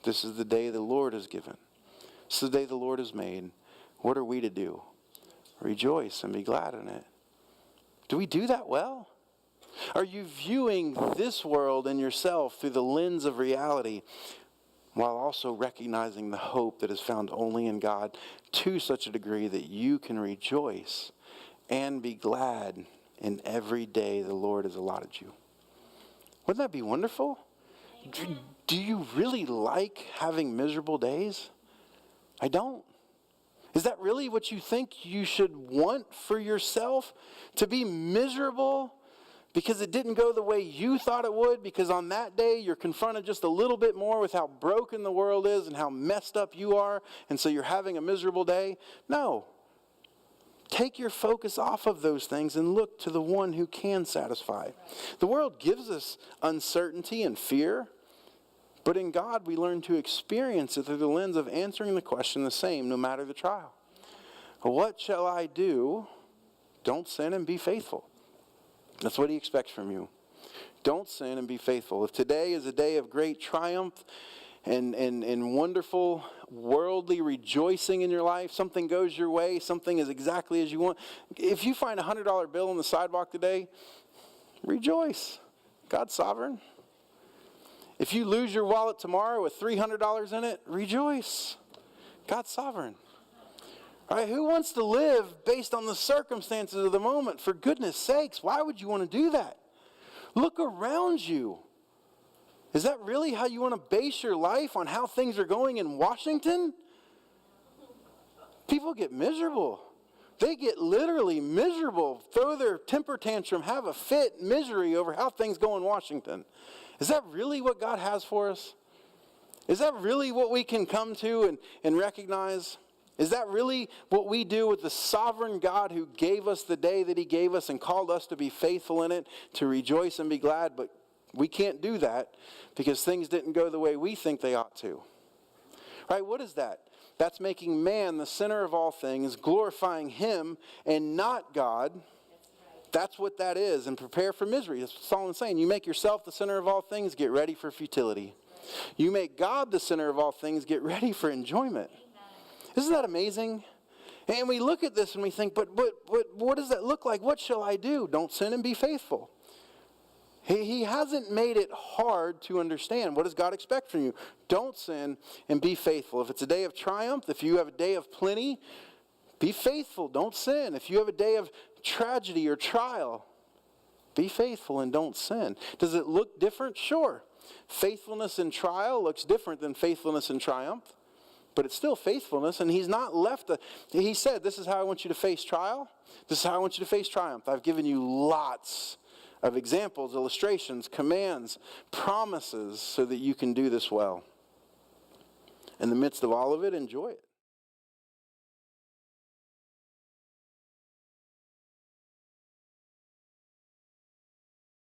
This is the day the Lord has given. This is the day the Lord has made. What are we to do? Rejoice and be glad in it. Do we do that well? Are you viewing this world and yourself through the lens of reality while also recognizing the hope that is found only in God to such a degree that you can rejoice and be glad in every day the Lord has allotted you? Wouldn't that be wonderful? Do you really like having miserable days? I don't. Is that really what you think you should want for yourself? To be miserable because it didn't go the way you thought it would? Because on that day you're confronted just a little bit more with how broken the world is and how messed up you are, and so you're having a miserable day? No. Take your focus off of those things and look to the one who can satisfy. The world gives us uncertainty and fear, but in God we learn to experience it through the lens of answering the question the same no matter the trial. What shall I do? Don't sin and be faithful. That's what he expects from you. Don't sin and be faithful. If today is a day of great triumph and wonderful worldly rejoicing in your life, something goes your way, something is exactly as you want. If you find a $100 bill on the sidewalk today, rejoice. God's sovereign. If you lose your wallet tomorrow with $300 in it, rejoice. God's sovereign. All right, who wants to live based on the circumstances of the moment? For goodness sakes, why would you want to do that? Look around you. Is that really how you want to base your life, on how things are going in Washington? People get miserable. They get literally miserable, throw their temper tantrum, have a fit, misery over how things go in Washington. Is that really what God has for us? Is that really what we can come to and recognize? Is that really what we do with the sovereign God who gave us the day that he gave us and called us to be faithful in it, to rejoice and be glad? But we can't do that because things didn't go the way we think they ought to. Right? What is that? That's making man the center of all things, glorifying him and not God. That's what that is. And prepare for misery. That's what Solomon's saying. You make yourself the center of all things, get ready for futility. You make God the center of all things, get ready for enjoyment. Isn't that amazing? And we look at this and we think, but what does that look like? What shall I do? Don't sin and be faithful. He hasn't made it hard to understand. What does God expect from you? Don't sin and be faithful. If it's a day of triumph, if you have a day of plenty, be faithful. Don't sin. If you have a day of tragedy or trial, be faithful and don't sin. Does it look different? Sure. Faithfulness in trial looks different than faithfulness in triumph, but it's still faithfulness, and he's not left. He said, this is how I want you to face trial. This is how I want you to face triumph. I've given you lots of examples, illustrations, commands, promises so that you can do this well. In the midst of all of it, enjoy it.